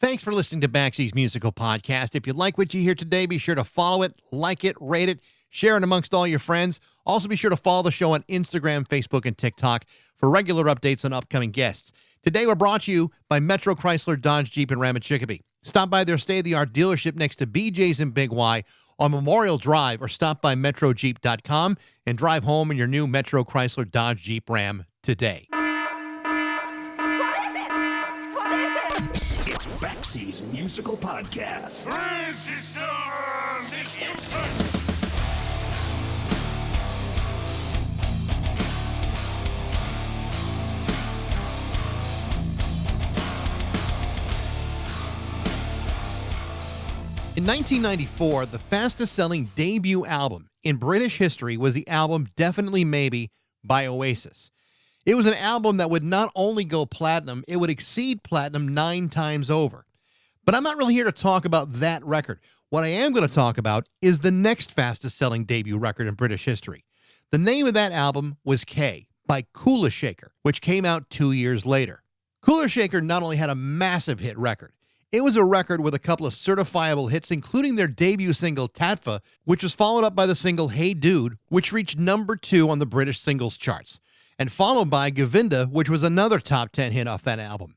Thanks for listening to Baxie's Musical Podcast. If you like what you hear today, be sure to follow it, like it, rate it, share it amongst all your friends. Also, be sure to follow the show on Instagram, Facebook, and TikTok for regular updates on upcoming guests. Today, we're brought to you by Metro Chrysler Dodge Jeep in Ramad Chicopee. Stop by their state-of-the-art dealership next to BJ's in Big Y on Memorial Drive, or stop by MetroJeep.com and drive home in your new Metro Chrysler Dodge Jeep Ram today. It's Baxie's Musical Podcast. In 1994, the fastest-selling debut album in British history was the album Definitely Maybe by Oasis. It was an album that would not only go platinum, it would exceed platinum 9 times over. But I'm not really here to talk about that record. What I am going to talk about is the next fastest-selling debut record in British history. The name of that album was K by Kule Shaker, which came out 2 years later. Kule Shaker not only had a massive hit record, it was a record with a couple of certifiable hits, including their debut single, Tattva, which was followed up by the single Hey Dude, which reached number 2 on the British singles charts, and followed by Gonvinda, which was another top 10 hit off that album.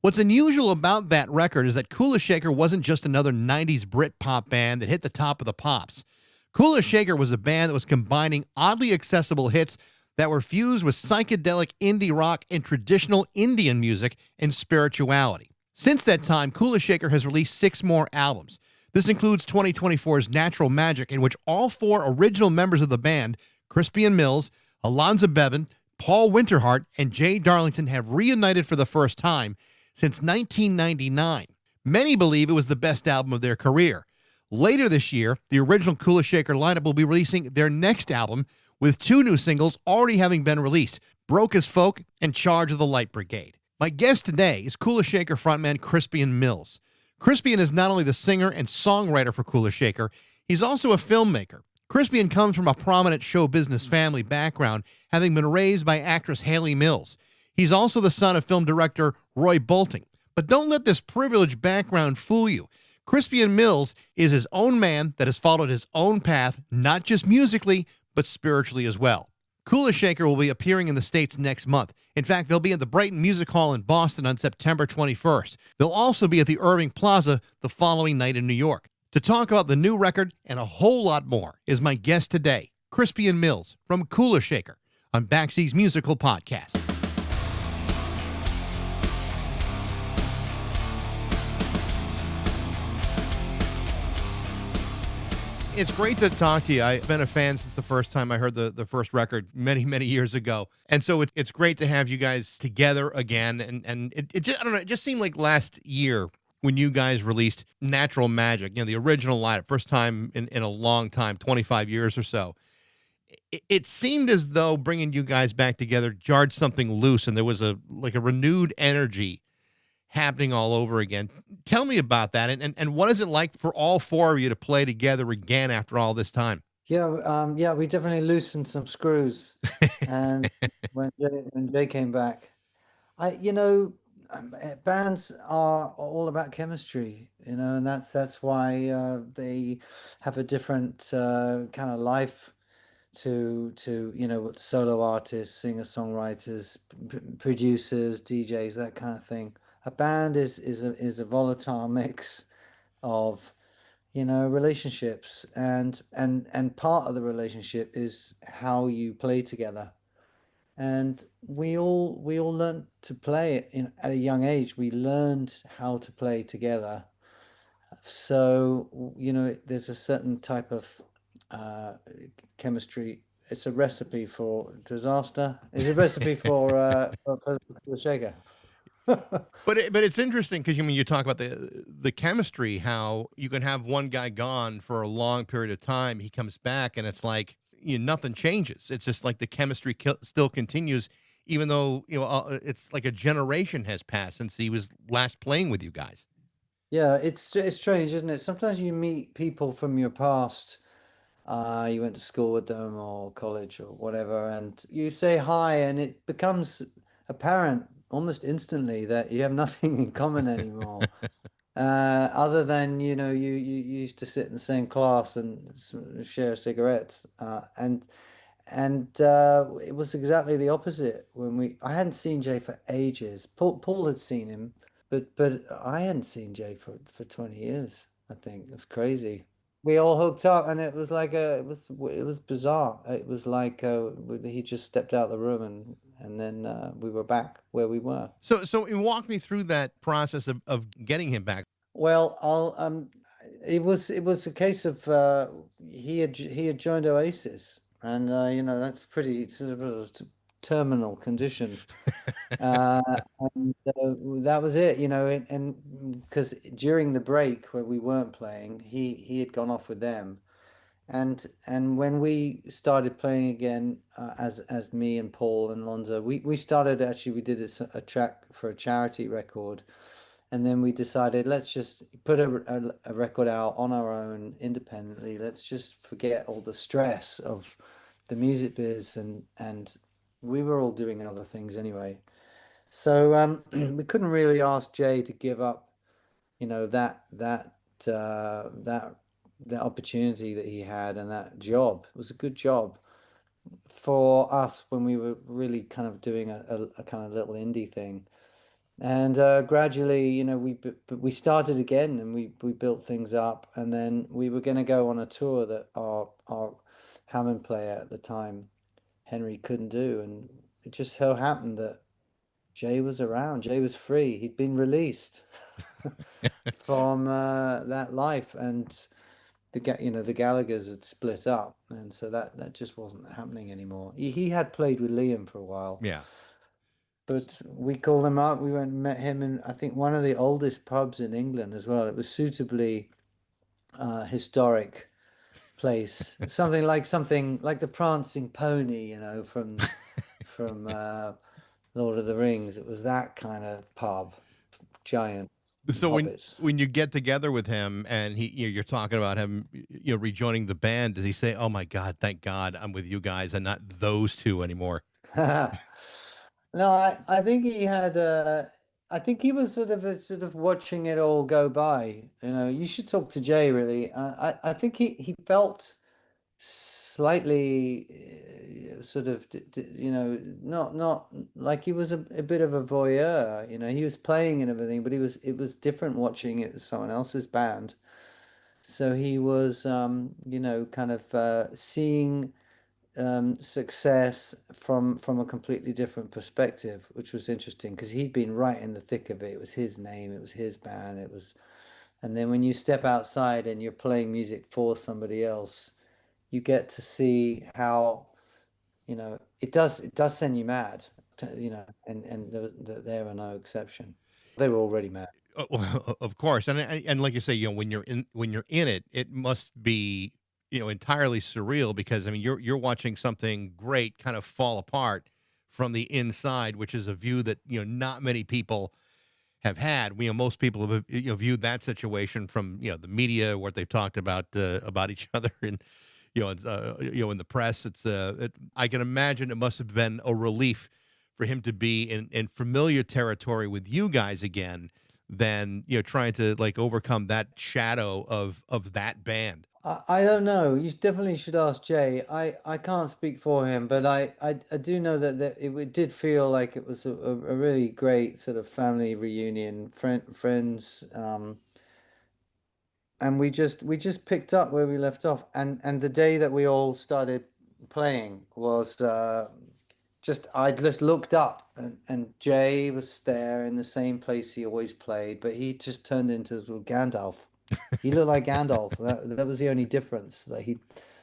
What's unusual about that record is that Kule Shaker wasn't just another 90s Brit pop band that hit the top of the pops. Kule Shaker was a band that was combining oddly accessible hits that were fused with psychedelic indie rock and traditional Indian music and spirituality. Since that time, Kule Shaker has released 6 more albums. This includes 2024's Natural Magic, in which all 4 original members of the band, Crispian Mills, Alonzo Bevan, Paul Winterhart, and Jay Darlington, have reunited for the first time since 1999. Many believe it was the best album of their career. Later this year, the original Kule Shaker lineup will be releasing their next album, with 2 new singles already having been released, Broke as Folk and Charge of the Light Brigade. My guest today is Kule Shaker frontman Crispian Mills. Crispian is not only the singer and songwriter for Kule Shaker, he's also a filmmaker. Crispian comes from a prominent show business family background, having been raised by actress Hayley Mills. He's also the son of film director Roy Bolting. But don't let this privileged background fool you. Crispian Mills is his own man that has followed his own path, not just musically, but spiritually as well. Kule Shaker will be appearing in the States next month. In fact, they'll be at the Brighton Music Hall in Boston on September 21st. They'll also be at the Irving Plaza the following night in New York. To talk about the new record and a whole lot more is my guest today, Crispian Mills from Kule Shaker on Baxie's Musical Podcast. It's great to talk to you. I've been a fan since the first time I heard the first record many, many years ago. And so it's great to have you guys together again. And it just, I don't know, it just seemed like last year when you guys released Natural Magic, the original lineup, first time in a long time, 25 years or so. It seemed as though bringing you guys back together jarred something loose, and there was a renewed energy happening all over again. Tell me about that, and what is it like for all 4 of you to play together again after all this time? Yeah, we definitely loosened some screws, and when Jay came back, bands are all about chemistry, and that's why they have a different kind of life to solo artists, singer-songwriters, producers, DJs, that kind of thing. A band is a volatile mix of relationships, and part of the relationship is how you play together. And we all learned to play at a young age. We learned how to play together. So there's a certain type of chemistry. It's a recipe for disaster. It's a recipe for the shaker. But it's interesting because you talk about the chemistry, how you can have one guy gone for a long period of time, he comes back, and it's like nothing changes. It's just like the chemistry still continues, even though it's like a generation has passed since he was last playing with you guys. Yeah, it's strange, isn't it? Sometimes you meet people from your past. You went to school with them or college or whatever, and you say hi, and it becomes apparent almost instantly that you have nothing in common anymore. Other than, you used to sit in the same class and share cigarettes, and it was exactly the opposite when I hadn't seen Jay for ages. Paul had seen him, but I hadn't seen Jay for 20 years, I think. It's crazy. We all hooked up, and it was like it was bizarre. It was like he just stepped out of the room, and then we were back where we were. So walk me through that process of getting him back. Well, it was a case of he had joined Oasis, and that's pretty sort of a terminal condition. Uh, and that was it, and because during the break where we weren't playing, he had gone off with them, and when we started playing again, as me and Paul and Lonzo, we started, actually, we did a track for a charity record, and then we decided, let's just put a record out on our own independently. Let's just forget all the stress of the music biz, and we were all doing other things anyway. So we couldn't really ask Jay to give up, that that opportunity that he had, and that job. It was a good job for us when we were really kind of doing a kind of little indie thing. And gradually, we started again, and we built things up, and then we were going to go on a tour that our Hammond player at the time, Henry, couldn't do, and it just so happened that Jay was around. Jay was free. He'd been released from that life, and the Gallaghers had split up, and so that just wasn't happening anymore. He had played with Liam for a while, Yeah. but we called him up. We went and met him in, I think, one of the oldest pubs in England as well. It was suitably historic place, something like the Prancing Pony, from Lord of the Rings. It was that kind of pub, giant So hobbits. when you get together with him and you're talking about him, rejoining the band, does he say, "Oh my God, thank God, I'm with you guys and not those two anymore"? No, I think I think he was sort of watching it all go by. You should talk to Jay, really. I think he felt slightly sort of not like he was a bit of a voyeur. He was playing and everything, but it was different watching it as someone else's band. So he was kind of seeing success from a completely different perspective, which was interesting because he'd been right in the thick of it. It was his name, it was his band, and then when you step outside and you're playing music for somebody else, you get to see how, it does send you mad, and they were no exception. They were already mad. Well, of course, and like you say, when you're in it, it must be entirely surreal because I mean you're watching something great kind of fall apart from the inside, which is a view that not many people have had. Most people have viewed that situation from the media, what they've talked about each other, and in the press. I can imagine it must have been a relief for him to be in familiar territory with you guys again than trying to like overcome that shadow of that band. I don't know. You definitely should ask Jay. I can't speak for him, but I do know that it did feel like it was a really great sort of family reunion, friends, and we just picked up where we left off, and the day that we all started playing was just I just looked up, and Jay was there in the same place he always played, but he just turned into sort of Gandalf. He looked like Gandalf. That was the only difference, that he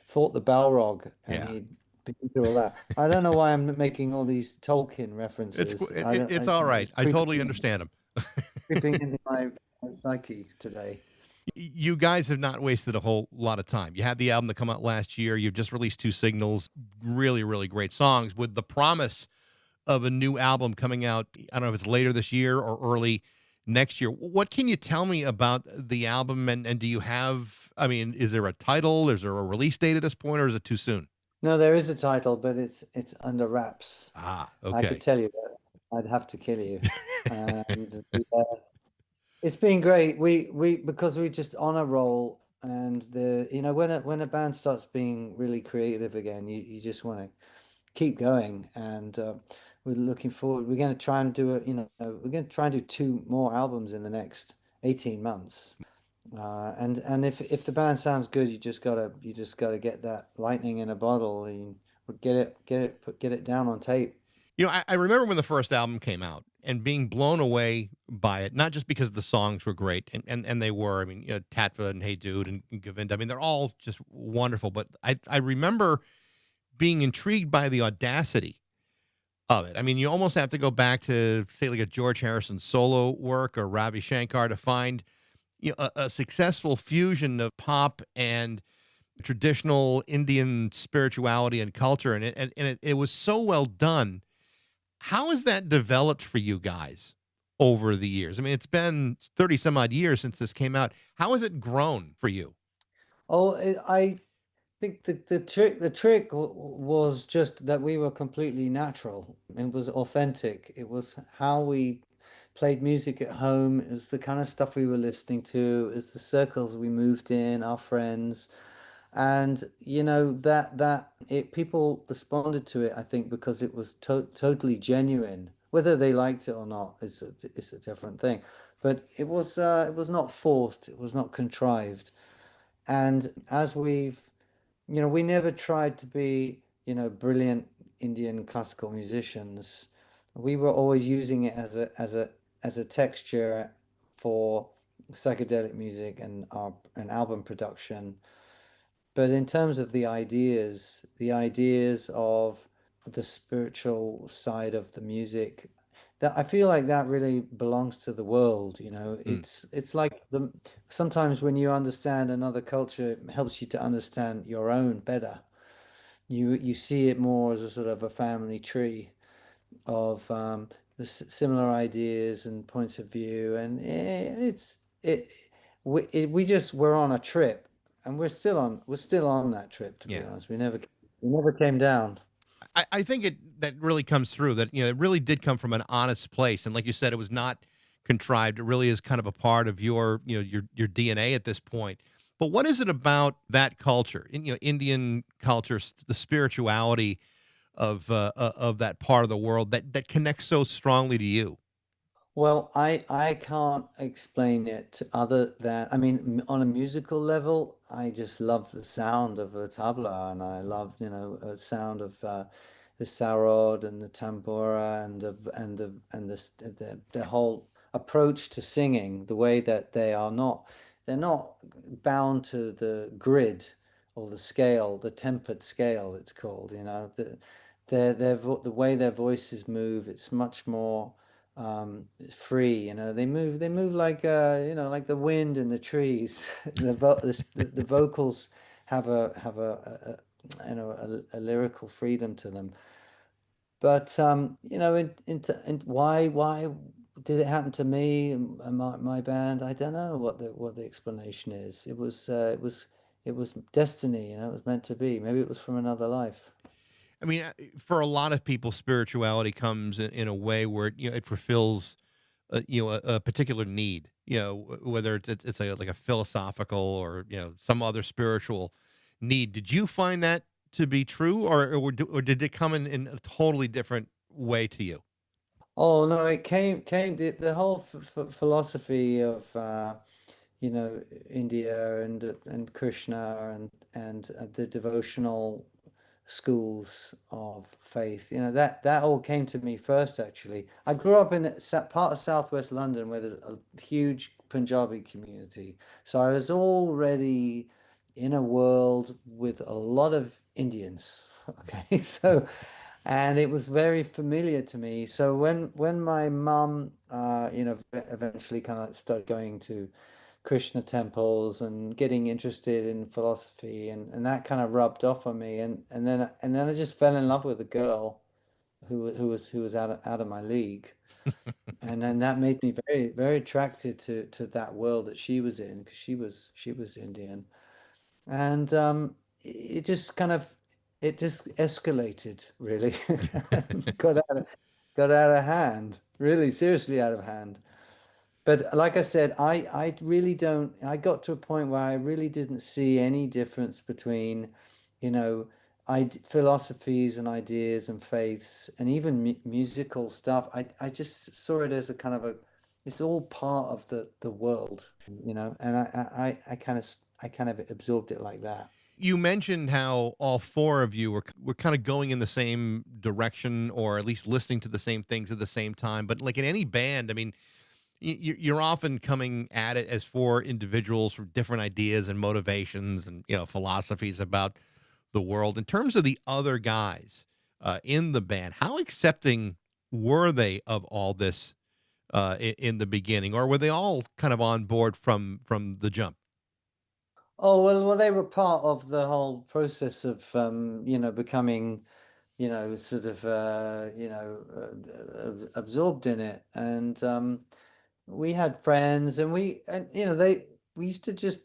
fought the Balrog and Yeah, he'd been through all that. I don't know why I'm making all these Tolkien references. it's all right. It's I totally understand him. creeping into my psyche today. You guys have not wasted a whole lot of time. You had the album that come out last year. You've just released two singles, really, really great songs with the promise of a new album coming out. I don't know if it's later this year or early next year. What can you tell me about the album? And do you have, I mean, is there a title? Is there a release date at this point, or is it too soon? No, there is a title, but it's under wraps. Ah, I could okay. tell you, but I'd have to kill you. And It's been great. We because we just on a roll, and when a band starts being really creative again, you just want to keep going, and we're looking forward. We're going to try and do it. We're going to try and do two more albums in the next 18 months. And if the band sounds good, you just gotta get that lightning in a bottle and get it down on tape. I remember when the first album came out and being blown away by it, not just because the songs were great, and they were. I mean, Tattva and Hey Dude and Govinda. I mean, they're all just wonderful. But I remember being intrigued by the audacity of it. I mean, you almost have to go back to say like a George Harrison solo work or Ravi Shankar to find a successful fusion of pop and traditional Indian spirituality and culture, and it was so well done. How has that developed for you guys over the years? I mean, it's been 30 some odd years since this came out. How has it grown for you? I think the trick was just that we were completely natural. It was authentic. It was how we played music at home. It was the kind of stuff we were listening to. It was the circles we moved in, our friends. And that it people responded to it, I think, because it was totally genuine. Whether they liked it or not is a different thing. But it was not forced, it was not contrived. And as we never tried to be, brilliant Indian classical musicians. We were always using it as a texture for psychedelic music and our and album production. But in terms of the ideas of the spiritual side of the music, that I feel like that really belongs to the world, you know. Mm, It's like the sometimes when you understand another culture, it helps you to understand your own better. You see it more as a sort of a family tree of the similar ideas and points of view, and we just we're on a trip, and we're still on that trip. To be yeah. honest, we never came down. I think that really comes through that, it really did come from an honest place. And like you said, it was not contrived. It really is kind of a part of your DNA at this point. But what is it about that culture, Indian culture, the spirituality of that part of the world that connects so strongly to you? Well, I can't explain it other than, I mean, on a musical level, I just love the sound of a tabla, and I love, a sound of the sarod and the tambura and the whole approach to singing, the way that they're not bound to the grid or the scale, the tempered scale it's called, the way their voices move, it's much more free. They move like like the wind in the trees. The vocals have a lyrical freedom to them. But why did it happen to me and my band? I don't know what the explanation is. It was destiny. It was meant to be. Maybe it was from another life. I mean, for a lot of people, spirituality comes in a way where it fulfills a particular need. Whether it's like a philosophical or some other spiritual need. Did you find that to be true, or did it come in a totally different way to you? Oh no, it came the whole philosophy of India and Krishna and the devotional schools of faith. That all came to me first, actually. I grew up in part of Southwest London where there's a huge Punjabi community. So I was already in a world with a lot of Indians. Okay, and it was very familiar to me. So when my mum, eventually kind of started going to Krishna temples and getting interested in philosophy, and that kind of rubbed off on me, and then I just fell in love with a girl who was out of my league, and then that made me very very attracted to that world that she was in, because she was Indian, and it just kind of it just escalated really. got out of got out of hand, really seriously out of hand. But like I said, I really don't. I got to a point where I really didn't see any difference between, you know, philosophies and ideas and faiths and even mu musical stuff. I just saw it as a kind of a, it's all part of the world, and I kind of absorbed it like that. You mentioned how all four of you were kind of going in the same direction, or at least listening to the same things at the same time. But like in any band, I mean, you're often coming at it as four individuals with different ideas and motivations and philosophies about the world. In terms of the other guys in the band, how accepting were they of all this in the beginning, or were they all kind of on board from the jump? Oh, well, they were part of the whole process of, becoming, sort of, absorbed in it. And we had friends, and we used to just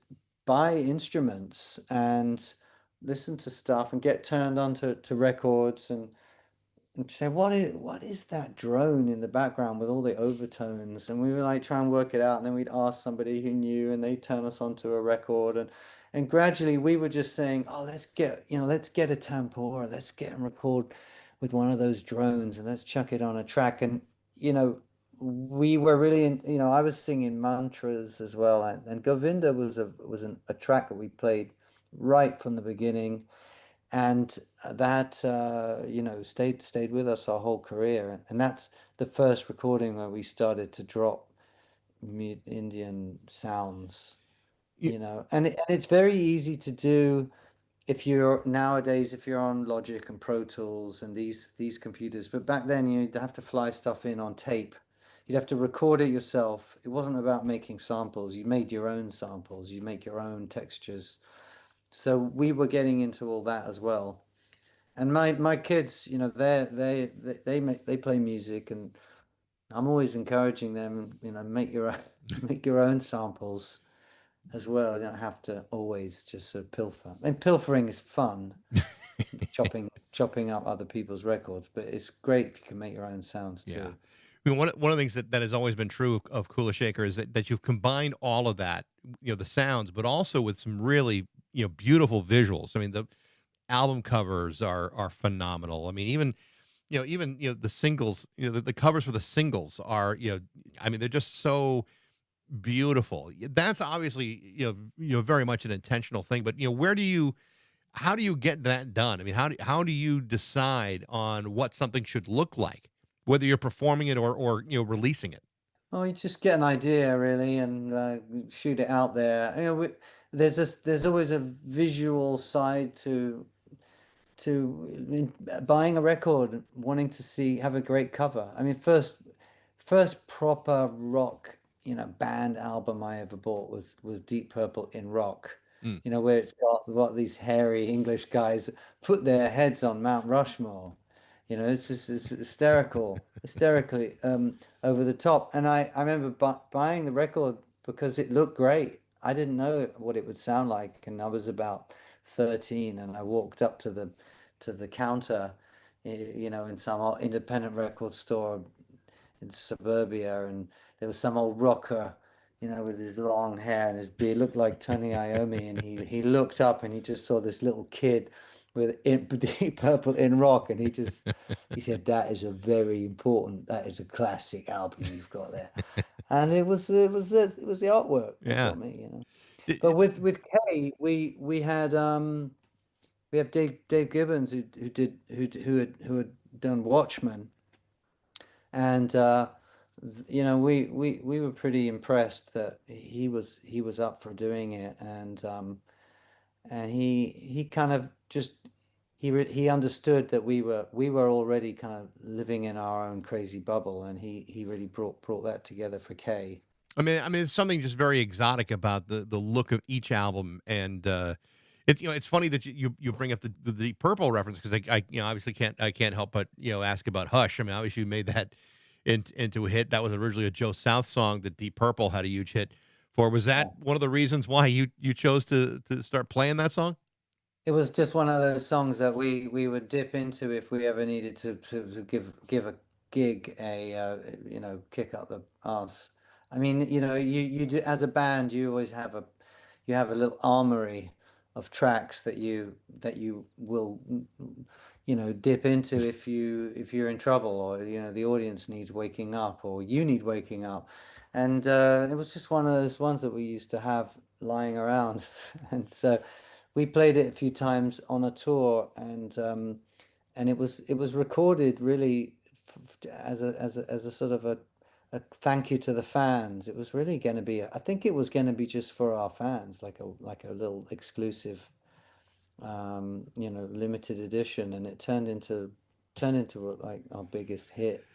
buy instruments and listen to stuff and get turned on to records and say, what is that drone in the background with all the overtones? And we would like try and work it out, and then we'd ask somebody who knew, and they'd turn us onto a record, and gradually we were just saying, oh, let's get a tempora, let's get and record with one of those drones, and let's chuck it on a track. And you know, we were really I was singing mantras as well, and Govinda was a track that we played right from the beginning, and that stayed with us our whole career, and that's the first recording where we started to drop Indian sounds, Y- and it's very easy to do if you're nowadays, if you're on Logic and Pro Tools and these computers. But back then you'd have to fly stuff in on tape. You'd have to record it yourself. It wasn't about making samples. You made your own samples, you make your own textures. So we were getting into all that as well. And my kids, they play music, and I'm always encouraging them, make your own, make your own samples as well. You don't have to always just sort of pilfer. And pilfering is fun, chopping up other people's records, but it's great if you can make your own sounds Yeah. too. I mean, one of the things that has always been true of Kula Shaker is that you've combined all of that, the sounds, but also with some really, beautiful visuals. I mean, the album covers are phenomenal. I mean, even the singles, the covers for the singles are, I mean, they're just so beautiful. That's obviously, very much an intentional thing, but how do you get that done? I mean, how do you decide on what something should look like, whether you're performing it or releasing it? Oh, you just get an idea really, and shoot it out there. There's always a visual side to buying a record, wanting to see have a great cover. I mean, first proper rock, band album I ever bought was Deep Purple in Rock. Mm. Where it's got what these hairy English guys put their heads on Mount Rushmore. It's just it's hysterically over the top. And I remember bu buying the record because it looked great. I didn't know what it would sound like, and I was about 13, and I walked up to the counter, in some independent record store in suburbia, and there was some old rocker, with his long hair and his beard, looked like Tony Iommi, and he looked up and he just saw this little kid with Deep Purple in Rock, and he said, "That is a very important, that is a classic album you've got there." And it was the artwork that Yeah. got me. But It- with Kay, we have Dave Gibbons who had done Watchmen, and we were pretty impressed that he was up for doing it, and he kind of just he understood that we were already kind of living in our own crazy bubble, and he really brought that together for Kay. I mean, it's something just very exotic about the look of each album, and it's funny that you bring up the Deep Purple reference, because I obviously I can't help but ask about Hush. I mean, obviously you made that into a hit. That was originally a Joe South song that Deep Purple had a huge hit for. Was that one of the reasons why you chose to start playing that song? It was just one of those songs that we would dip into if we ever needed to give a gig a kick up the arse. I mean, you do, as a band, you always have a little armory of tracks that you will dip into if you're in trouble, or the audience needs waking up, or you need waking up. And it was just one of those ones that we used to have lying around. And so we played it a few times on a tour, and it was recorded really as a sort of a thank you to the fans. It was really going to be, I think it was going to be just for our fans, like a little exclusive, limited edition, and it turned into like our biggest hit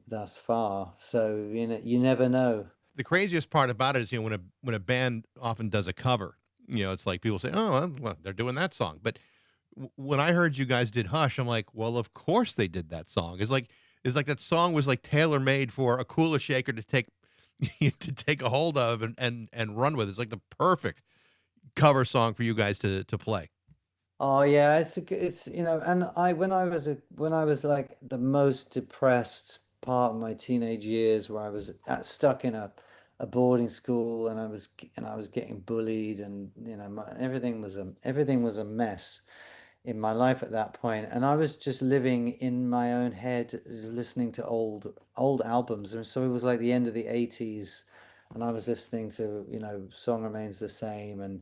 thus far. So you never know. The craziest part about it is, when a band often does a cover, it's like people say, "Oh, well, they're doing that song." But when I heard you guys did Hush, I'm like, "Well, of course they did that song." It's like that song was like tailor made for a Kula Shaker to take to take a hold of and run with. It's like the perfect cover song for you guys to play. Oh yeah, it's and when I was like the most depressed part of my teenage years, where I was stuck in a boarding school, and I was getting bullied, and everything was a mess in my life at that point, and I was just living in my own head, just listening to old albums, and so it was like the end of the 80s, and I was listening to Song Remains the Same,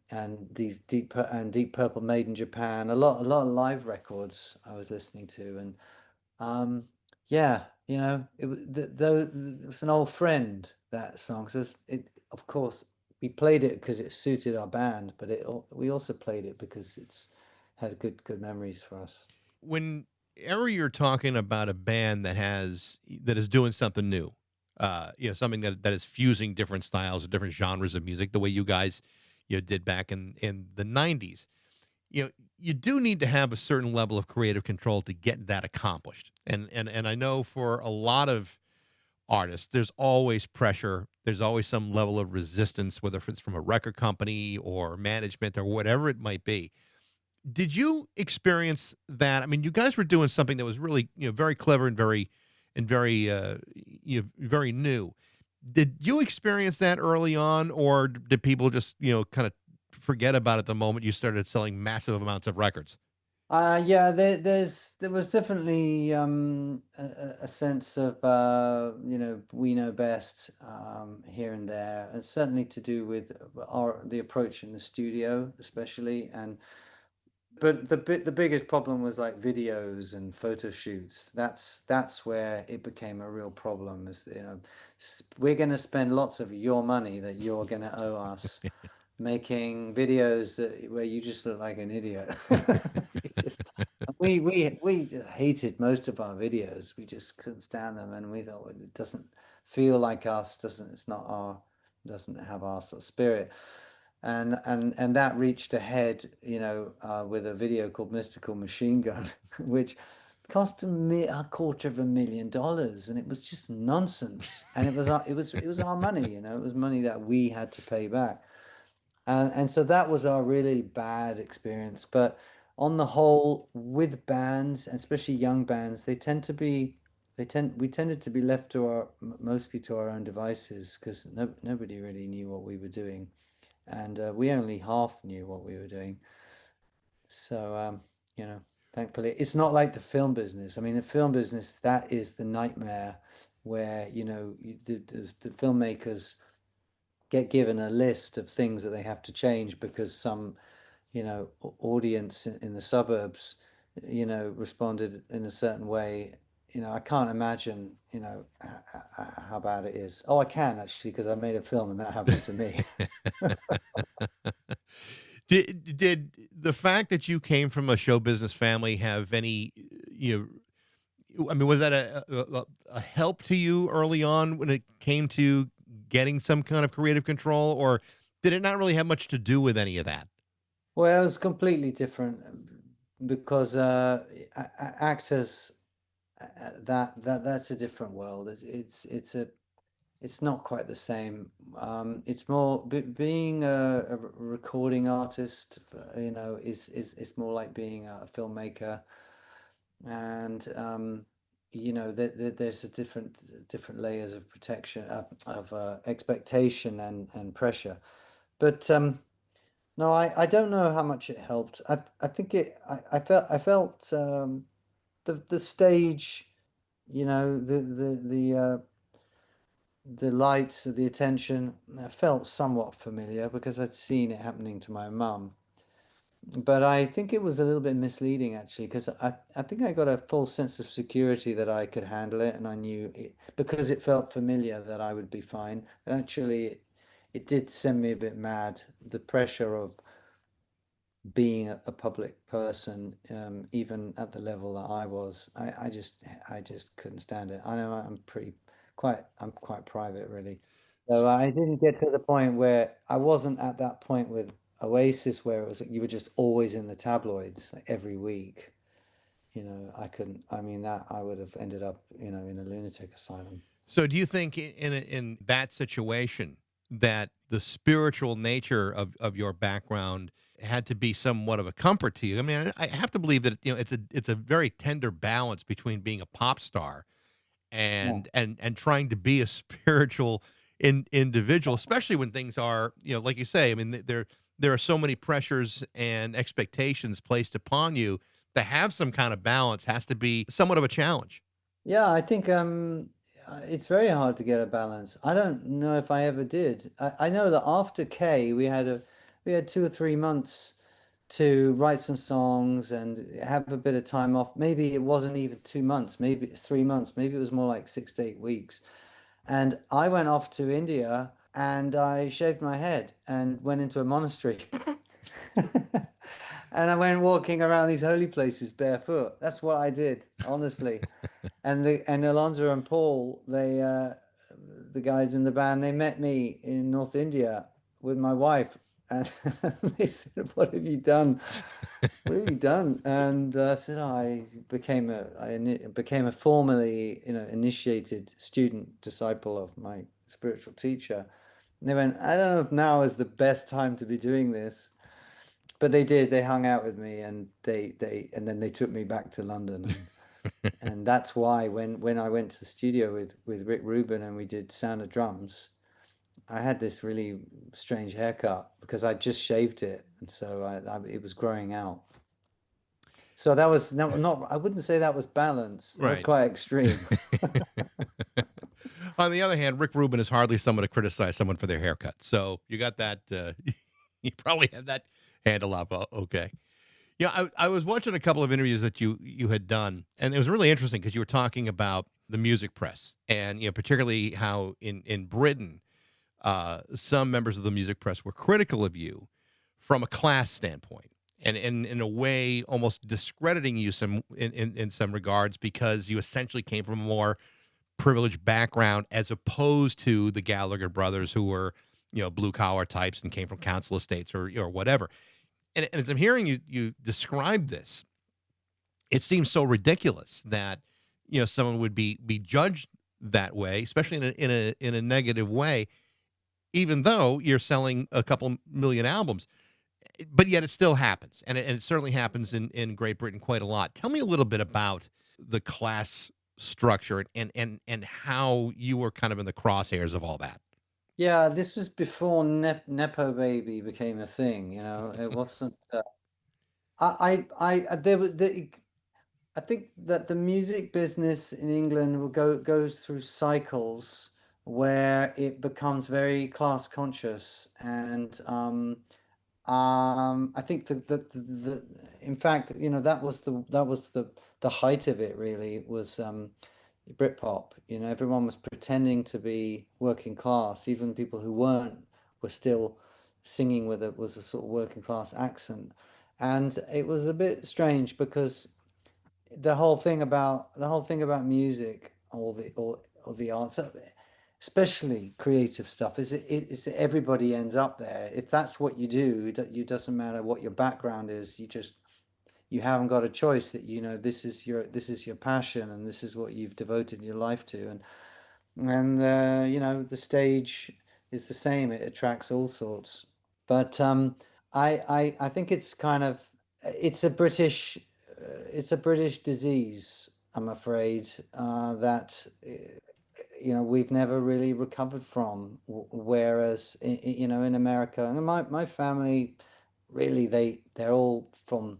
and these Deep Purple Made in Japan, a lot of live records I was listening to, and yeah, it was an old friend, that song. So of course, we played it because it suited our band, but we also played it because it's had good memories for us. Whenever you're talking about a band that is doing something new, something that is fusing different styles or different genres of music, the way you guys did back in the '90s, you do need to have a certain level of creative control to get that accomplished. And I know for a lot of artists, there's always pressure. There's always some level of resistance, whether it's from a record company or management or whatever it might be. Did you experience that? I mean, you guys were doing something that was really, very clever and very new. Did you experience that early on, or did people just, kind of forget about it the moment you started selling massive amounts of records? Yeah, there was definitely a sense of we know best, here and there, and certainly to do with the approach in the studio, especially. And but the biggest problem was like videos and photo shoots. That's where it became a real problem. Is we're going to spend lots of your money that you're going to owe us, making videos where you just look like an idiot. We just we just hated most of our videos. We just couldn't stand them, and we thought, "Well, it doesn't feel like us. Doesn't It's not our, doesn't have our sort of spirit." And that reached ahead, with a video called Mystical Machine Gun, which cost a $250,000, and it was just nonsense. And it was our money, it was money that we had to pay back. And so that was our really bad experience. But on the whole, with bands, and especially young bands, we tended to be left mostly to our own devices, because nobody really knew what we were doing, and we only half knew what we were doing. So, you know, thankfully, it's not like the film business. I mean, the film business, that is the nightmare, where, the filmmakers get given a list of things that they have to change because some, audience in the suburbs, responded in a certain way. I can't imagine, how bad it is. Oh, I can actually, because I made a film and that happened to me. Did the fact that you came from a show business family have any, I mean, was that a help to you early on when it came to getting some kind of creative control, or did it not really have much to do with any of that? Well, it was completely different, because actors, that's a different world. It's not quite the same. It's more being a recording artist, is more like being a filmmaker, and there's a different layers of protection, of expectation and pressure. But no, I don't know how much it helped. I think I felt the stage, the lights, the attention, felt somewhat familiar because I'd seen it happening to my mum. But I think it was a little bit misleading actually, because I think I got a false sense of security that I could handle it, and I knew it because it felt familiar that I would be fine. And actually, it did send me a bit mad. The pressure of being a public person, even at the level that I was, I just couldn't stand it. I know I'm quite private really. So I didn't get to the point where I wasn't at that point with Oasis where it was like you were just always in the tabloids like, every week. I couldn't. I mean, that I would have ended up, in a lunatic asylum. So, do you think in that situation that the spiritual nature of your background had to be somewhat of a comfort to you? I mean, I have to believe that it's a very tender balance between being a pop star Yeah. and trying to be a spiritual individual, especially when things are, like you say. I mean, there are so many pressures and expectations placed upon you. To have some kind of balance has to be somewhat of a challenge. Yeah, I think it's very hard to get a balance. I don't know if I ever did. I know that after K, we had 2 or 3 months to write some songs and have a bit of time off. Maybe it wasn't even 2 months, maybe it's 3 months, maybe it was more like 6 to 8 weeks. And I went off to India and I shaved my head and went into a monastery. And I went walking around these holy places barefoot. That's what I did, honestly. And Alonso and Paul, the guys in the band, they met me in North India with my wife, and they said, "What have you done? What have you done?" And I said, "Oh, I became a formally, initiated student disciple of my spiritual teacher." And they went, "I don't know if now is the best time to be doing this." But they did. They hung out with me, and and then they took me back to London, and that's why when I went to the studio with Rick Rubin and we did Sound of Drums, I had this really strange haircut because I just shaved it, and so it was growing out. So that was no, not. I wouldn't say that was balance. That was Right. quite extreme. On the other hand, Rick Rubin is hardly someone to criticize someone for their haircut. So you got that. You probably have that handle up. Okay. Yeah, I was watching a couple of interviews that you had done, and it was really interesting because you were talking about the music press, and particularly how in Britain, some members of the music press were critical of you from a class standpoint, and in a way almost discrediting you in some regards because you essentially came from a more privileged background as opposed to the Gallagher brothers who were blue collar types and came from council estates or whatever. And as I'm hearing you describe this, it seems so ridiculous that someone would be judged that way, especially in a negative way, even though you're selling a couple million albums. But yet it still happens, and it certainly happens in Great Britain quite a lot. Tell me a little bit about the class structure and how you were kind of in the crosshairs of all that. Yeah, this was before Nepo Baby became a thing. It wasn't. There was I think that the music business in England goes through cycles where it becomes very class conscious, and I think in fact, that was the height of it. Really, it was Britpop. Everyone was pretending to be working class, even people who weren't were still singing with it was a sort of working class accent, and it was a bit strange because the whole thing about music, all the arts, especially creative stuff, is that everybody ends up there. If that's what you do, you doesn't matter what your background is. You haven't got a choice. That this is your passion, and this is what you've devoted your life to. And the stage is the same. It attracts all sorts. But I think it's kind of it's a British disease. I'm afraid, that we've never really recovered from. Whereas in America, and my family, really, they're all from,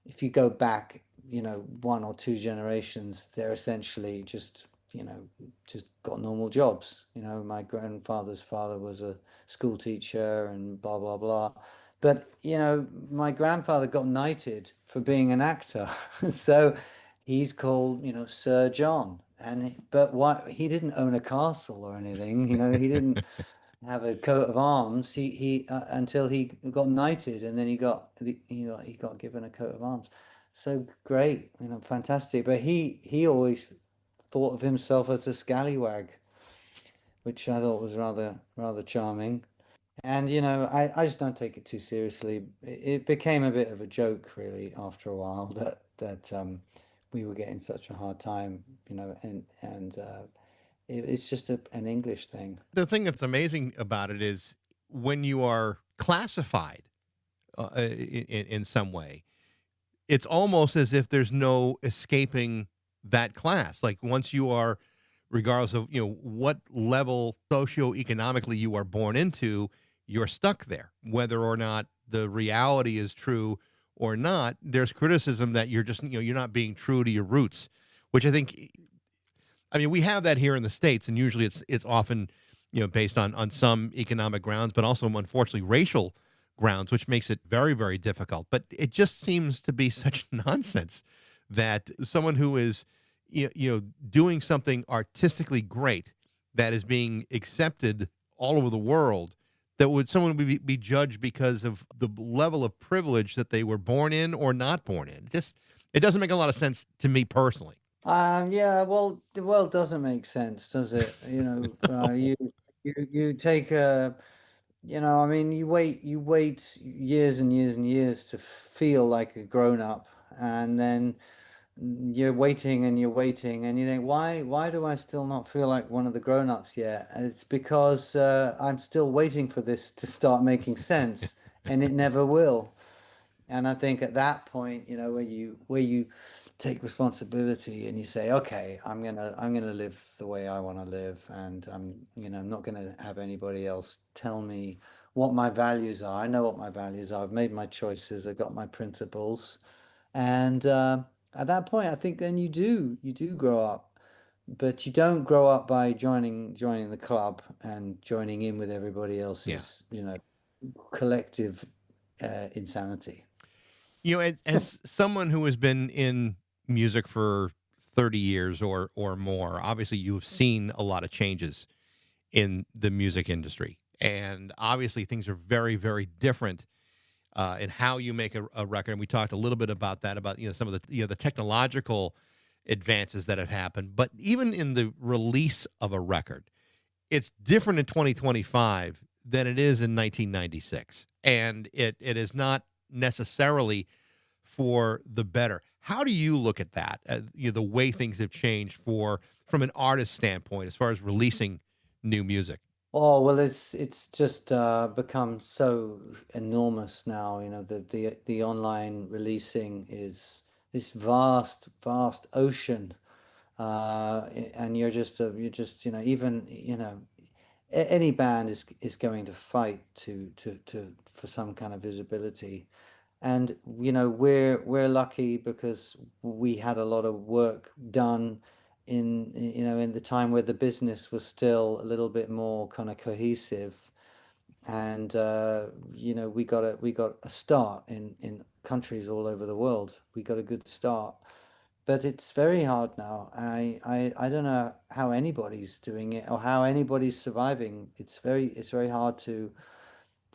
if you go back, one or two generations, they're essentially just got normal jobs. My grandfather's father was a school teacher and blah, blah, blah. But, my grandfather got knighted for being an actor. So he's called, Sir John. But what, he didn't own a castle or anything, he didn't have a coat of arms. He until he got knighted, and then he got given a coat of arms. So great, fantastic. But he always thought of himself as a scallywag, which I thought was rather charming. And I just don't take it too seriously. It became a bit of a joke, really, after a while, that we were getting such a hard time, and it's just an English thing. The thing that's amazing about it is when you are classified in some way, it's almost as if there's no escaping that class. Like once you are, regardless of what level socioeconomically you are born into, you're stuck there. Whether or not the reality is true or not, there's criticism that you're just you're not being true to your roots, which I think, I mean, we have that here in the States, and usually it's often, based on some economic grounds, but also unfortunately racial grounds, which makes it very, very difficult. But it just seems to be such nonsense that someone who is, doing something artistically great that is being accepted all over the world, that would someone be judged because of the level of privilege that they were born in or not born in. Just it doesn't make a lot of sense to me personally. Yeah, well, the world doesn't make sense, does it? You take I mean, you wait years and years and years to feel like a grown up, and then you're waiting and you're waiting, and you think, why do I still not feel like one of the grown ups yet? And it's because I'm still waiting for this to start making sense, and it never will. And I think at that point, where you take responsibility and you say, okay, I'm gonna live the way I want to live, and I'm not gonna have anybody else tell me what my values are. I know what my values are. I've made my choices. I've got my principles, and at that point, I think then you do grow up, but you don't grow up by joining the club and joining in with everybody Yeah. else's, collective insanity. As someone who has been in music for 30 years or more, obviously you've seen a lot of changes in the music industry. And obviously things are very, very different in how you make a record. And we talked a little bit about that, about some of the the technological advances that have happened. But even in the release of a record, it's different in 2025 than it is in 1996, and it is not necessarily for the better. How do you look at that? The way things have changed from an artist standpoint as far as releasing new music. Oh, well, it's just become so enormous now. The online releasing is this vast, vast ocean, and you're just even any band is going to fight to for some kind of visibility. And we're lucky because we had a lot of work done in the time where the business was still a little bit more kind of cohesive. And we got a start in countries all over the world. We got a good start, but it's very hard now. I don't know how anybody's doing it or how anybody's surviving. It's very hard to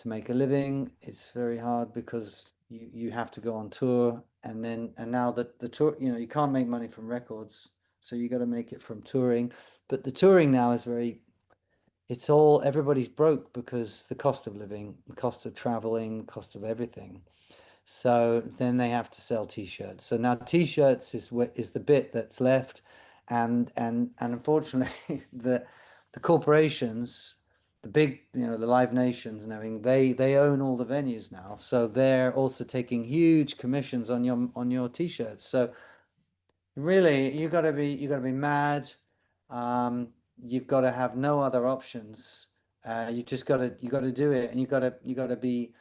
make a living. It's very hard because you have to go on tour, and now that the tour, you can't make money from records, so you got to make it from touring. But the touring now is very, it's all, everybody's broke because the cost of living, the cost of traveling, cost of everything. So then they have to sell t-shirts. So now t-shirts is the bit that's left, and unfortunately the corporations, the big, the Live Nations and everything, they own all the venues now. So they're also taking huge commissions on your t-shirts. So Really, you got to be mad. You've got to have no other options. You got to do it, and you got to be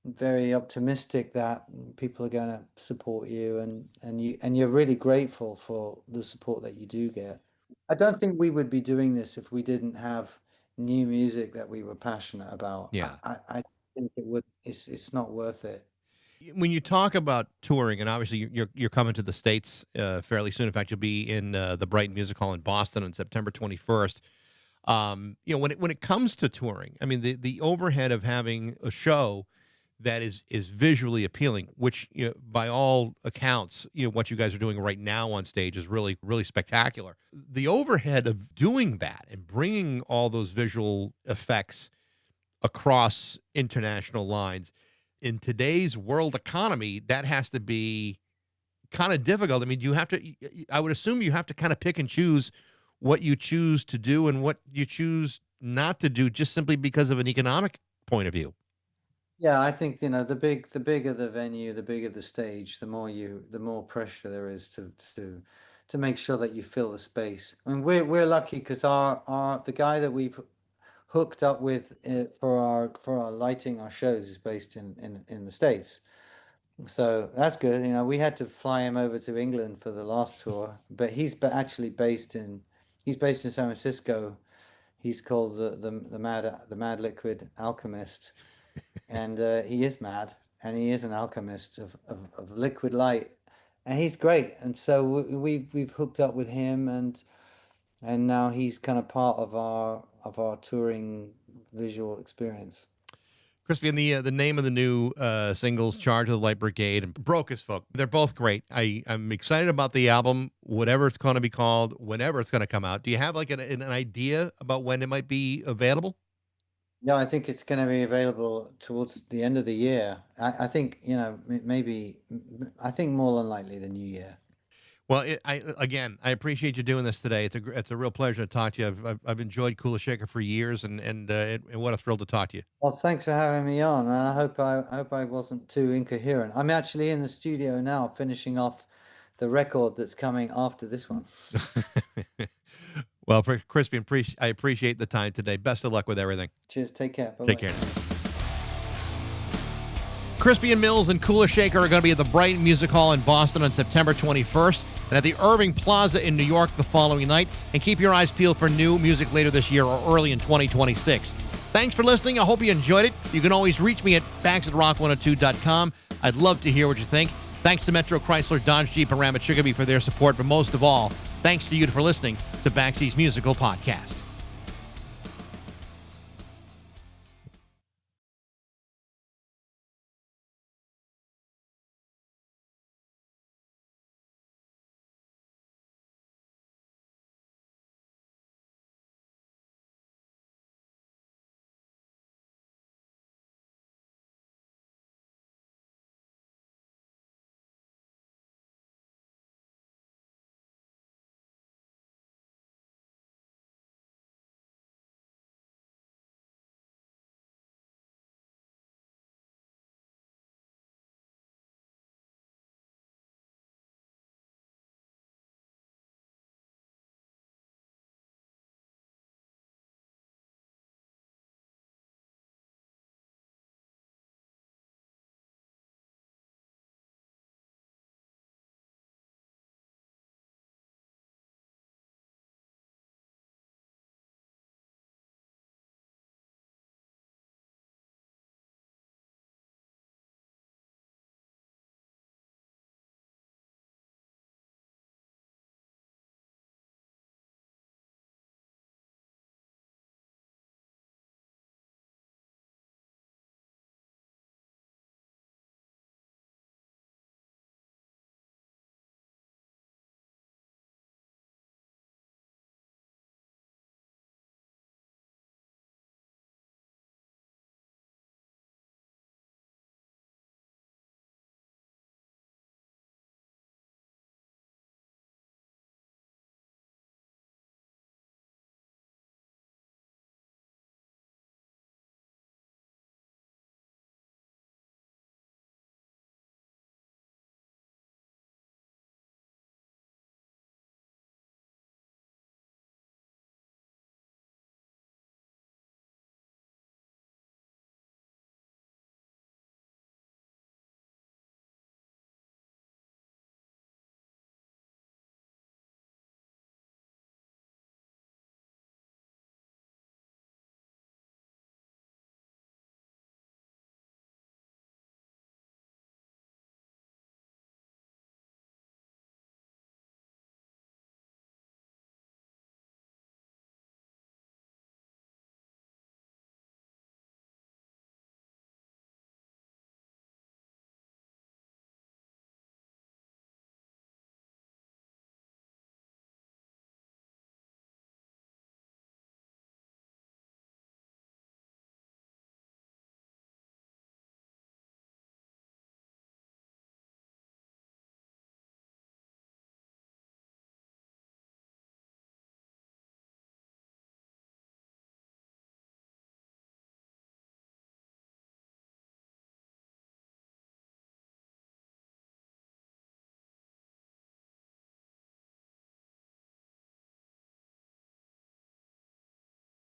very optimistic that people are going to support you, and you're really grateful for the support that you do get. I don't think we would be doing this if we didn't have new music that we were passionate about. Yeah. I think it would. It's not worth it. When you talk about touring, and obviously you're coming to the States fairly soon. In fact, you'll be in the Brighton Music Hall in Boston on September 21st. When it comes to touring, I mean the overhead of having a show that is visually appealing, which by all accounts, what you guys are doing right now on stage is really really spectacular. The overhead of doing that and bringing all those visual effects across international lines in today's world economy, that has to be kind of difficult. I mean, you have to, I would assume you have to kind of pick and choose what you choose to do and what you choose not to do just simply because of an economic point of view. Yeah, I think, the bigger the venue, the bigger the stage, the more pressure there is to make sure that you fill the space. I mean, we're lucky because our the guy that we've hooked up with for our lighting our shows is based in the States. So that's good. We had to fly him over to England for the last tour, but actually he's based in San Francisco. He's called the Mad Liquid Alchemist, and he is mad, and he is an alchemist of liquid light, and he's great. And so we've hooked up with him, and now he's kind of part of our touring visual experience. Crispian, the name of the new singles, "Charge of the Light Brigade" and "Broke as Folk," they're both great. I'm excited about the album, whatever it's going to be called, whenever it's going to come out. Do you have like an idea about when it might be available? Yeah, I think it's going to be available towards the end of the year. I think, maybe, I think more than likely the new year. Well, I appreciate you doing this today. It's a real pleasure to talk to you. I've enjoyed Kule Shaker for years, and what a thrill to talk to you. Well, thanks for having me on, and I hope I wasn't too incoherent. I'm actually in the studio now finishing off the record that's coming after this one. Well, for Crispian, I appreciate the time today. Best of luck with everything. Cheers, take care. Take Bye-bye. care. Crispian Mills and Kule Shaker are going to be at the Brighton Music Hall in Boston on September 21st and at the Irving Plaza in New York the following night. And keep your eyes peeled for new music later this year or early in 2026. Thanks for listening. I hope you enjoyed it. You can always reach me at bax@rock102.com. I'd love to hear what you think. Thanks to Metro Chrysler, Dodge, Jeep, and Ram at Chicopee for their support. But most of all, thanks to you for listening to Baxie's Musical Podcast.